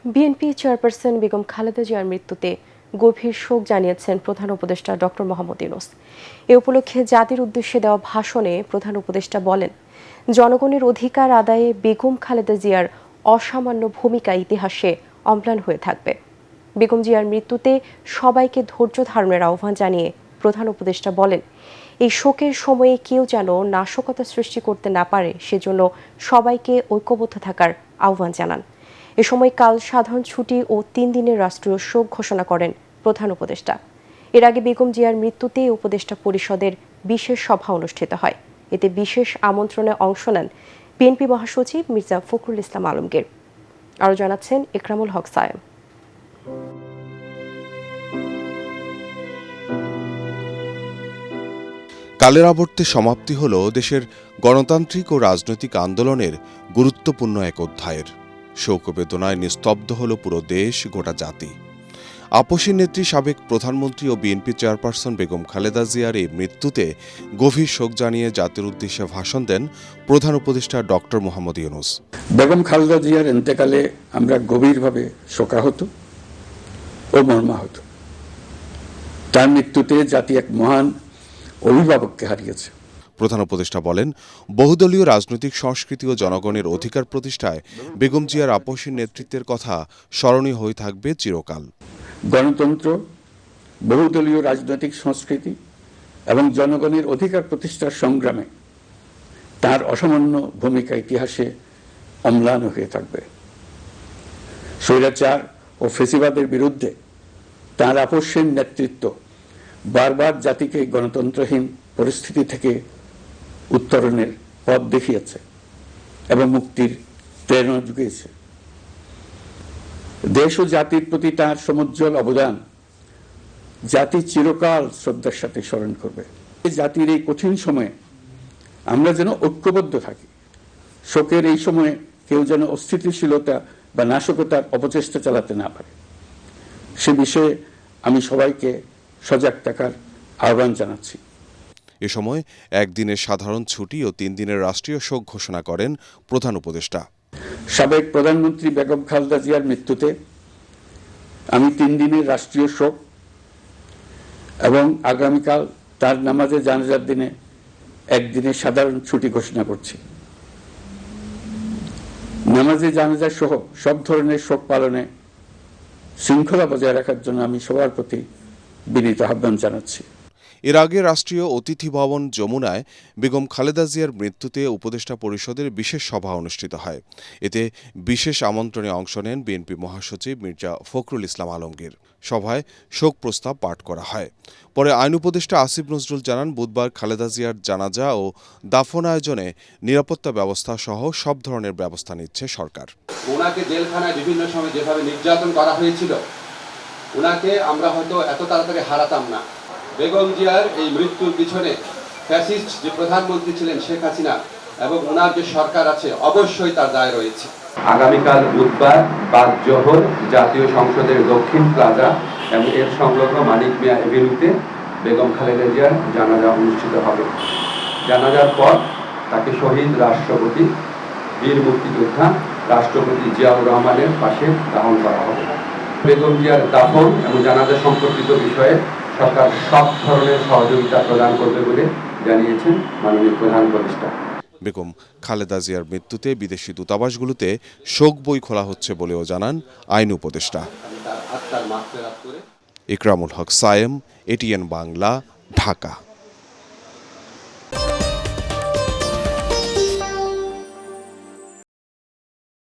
BNP chairperson Begum Khaleda জিয়ার মৃত্যুতে গভীর শোক জানিয়েছেন প্রধান উপদেষ্টা ডক্টর মোহাম্মদ ইউনূস। এ উপলক্ষে জাতির উদ্দেশ্যে দেওয়া ভাষণে প্রধান উপদেষ্টা বলেন, জনগণের অধিকার আদায়ে বেগম খালেদা জিয়ার অসামান্য ভূমিকা ইতিহাসে অম্লান হয়ে থাকবে। বেগম জিয়ার মৃত্যুতে সবাইকে ধৈর্য ধারণের আহ্বান জানিয়ে প্রধান উপদেষ্টা বলেন, এই শোকের সময়ে কেউ যেন নাশকতা সৃষ্টি করতে না পারে, সেজন্য সবাইকে ঐক্যবদ্ধ থাকার আহ্বান জানান। এ সময় কাল সাধারণ ছুটি ও 3 দিনের রাষ্ট্রীয় শোক ঘোষণা করেন প্রধান উপদেষ্টা। এর আগে বেগম জিয়ার মৃত্যুতে উপদেষ্টা পরিষদের বিশেষ সভা অনুষ্ঠিত হয়। এতে বিশেষ আমন্ত্রণে অংশ নেন বিএনপি মহাসচিব মির্জা ফখরুল ইসলাম আলমগীর। আরও জানাচ্ছেন ইকরামুল হক সায়েম। কালের আবর্তে সমাপ্তি হল দেশের গণতান্ত্রিক ও রাজনৈতিক আন্দোলনের গুরুত্বপূর্ণ এক অধ্যায়ের। শোক বেদনায় নিস্তব্ধ হল পুরো দেশ, গোটা জাতি। আপসী নেত্রী, সাবেক প্রধানমন্ত্রী ও বিএনপি চেয়ারপারসন বেগম খালেদা জিয়ার এই মৃত্যুতে গভীর শোক জানিয়ে জাতির উদ্দেশ্যে ভাষণ দেন প্রধান উপদেষ্টা ডক্টর মোহাম্মদ ইউনূস। বেগম খালেদা জিয়ার ইন্তেকালে আমরা গভীরভাবে শোকাহত ও মর্মাহত। তার মৃত্যুতে জাতি এক মহান অভিভাবককে হারিয়েছে। প্রধান উপদেষ্টা বলেন, বহুদলীয় রাজনৈতিক সংস্কৃতি ও জনগণের অধিকার প্রতিষ্ঠায় বেগম জিয়ার আপসী নেতৃত্বের কথা স্মরণীয় হয়ে থাকবে চিরকাল। গণতন্ত্র, বহুদলীয় রাজনৈতিক সংস্কৃতি এবং জনগণের অধিকার প্রতিষ্ঠার সংগ্রামে তার অসামান্য ভূমিকা ইতিহাসে অম্লান হয়ে থাকবে। স্বৈরাচার ও ফেসিবাদের বিরুদ্ধে তার আপসীর নেতৃত্ব বারবার জাতিকে গণতন্ত্রহীন পরিস্থিতি থেকে উত্তরণের পথ দেখিয়েছে এবং মুক্তির প্রেরণা জুগিয়েছে। দেশ ও জাতির প্রতি তার সমুজ্জ্বল অবদান জাতি চিরকাল শ্রদ্ধার সাথে স্মরণ করবে। জাতির এই কঠিন সময়ে আমরা যেন ঐক্যবদ্ধ থাকি। শোকের এই সময়ে কেউ যেন অস্থিতিশীলতা বা নাশকতার অপচেষ্টা চালাতে না পারে, সে বিষয়ে আমি সবাইকে সজাগ থাকার আহ্বান জানাচ্ছি। এ সময় একদিনের সাধারণ ছুটি ও 3 দিনের রাষ্ট্রীয় শোক ঘোষণা করেন প্রধান উপদেষ্টা। সাবেক প্রধানমন্ত্রী বেগম খালেদা জিয়ার মৃত্যুতে আমি 3 দিনের রাষ্ট্রীয় শোক এবং আগামীকাল তার নামাজে জানাজার দিনে একদিনের সাধারণ ছুটি ঘোষণা করছি। নামাজে জানাজা সহ সব ধরনের শোক পালনে শৃঙ্খলা বজায় রাখার জন্য আমি সবার প্রতি বিনীত আহ্বান জানাচ্ছি। এর আগে রাষ্ট্রীয় অতিথি ভবন যমুনায় বেগম খালেদা জিয়ার মৃত্যুতে উপদেষ্টা পরিষদের বিশেষ সভা অনুষ্ঠিত হয়। এতে বিশেষ আমন্ত্রণে অংশ নেন বিএনপি মহাসচিব মির্জা ফখরুল ইসলাম আলমগীর। সভায় শোক প্রস্তাব পাঠ করা হয়। পরে আইন উপদেষ্টা আসিফ নজরুল জানান, বুধবার খালেদা জিয়ার জানাজা ও দাফন আয়োজনে নিরাপত্তা ব্যবস্থা সহ সব ধরনের ব্যবস্থা নিচ্ছে সরকার। ওনাকে জেলখানায় বিভিন্ন সময় যেভাবে নির্যাতন করা হয়েছিল, ওনাকে আমরা হয়তো এত তাড়াতাড়ি হারাতাম না। বেগম জিয়ার এই মৃত্যুর পিছনে ফ্যাসিস্ট যে প্রধানমন্ত্রী ছিলেন শেখ হাসিনা এবং ওনার যে সরকার আছে, অবশ্যই তার দায় রয়েছে। আগামীকাল বুধবার 5 জোহর জাতীয় সংসদের দক্ষিণ প্লাজা এবং এর সংলগ্ন মানিক মিয়া এভিনিউতে বেগম খালেদা জিয়ার জানাজা অনুষ্ঠিত হবে। জানাজার পর তাকে শহীদ রাষ্ট্রপতি, বীর মুক্তিযোদ্ধা রাষ্ট্রপতি জিয়াউর রহমানের পাশে দাফন করা হবে। বেগম জিয়ার দাফন এবং জানাজা সম্পর্কিত বিষয়ে সরকার সব ধরনের সহযোগিতা প্রদান করবে বলে জানিয়েছেন মাননীয় প্রধান উপদেষ্টা। বেগম খালেদা জিয়ার মৃত্যুতে বিদেশি দূতাবাসগুলোতে শোক বই খোলা হচ্ছে বলেও জানান আইন উপদেষ্টা। ইকরামুল হক সায়েম, এটিএন বাংলা, ঢাকা।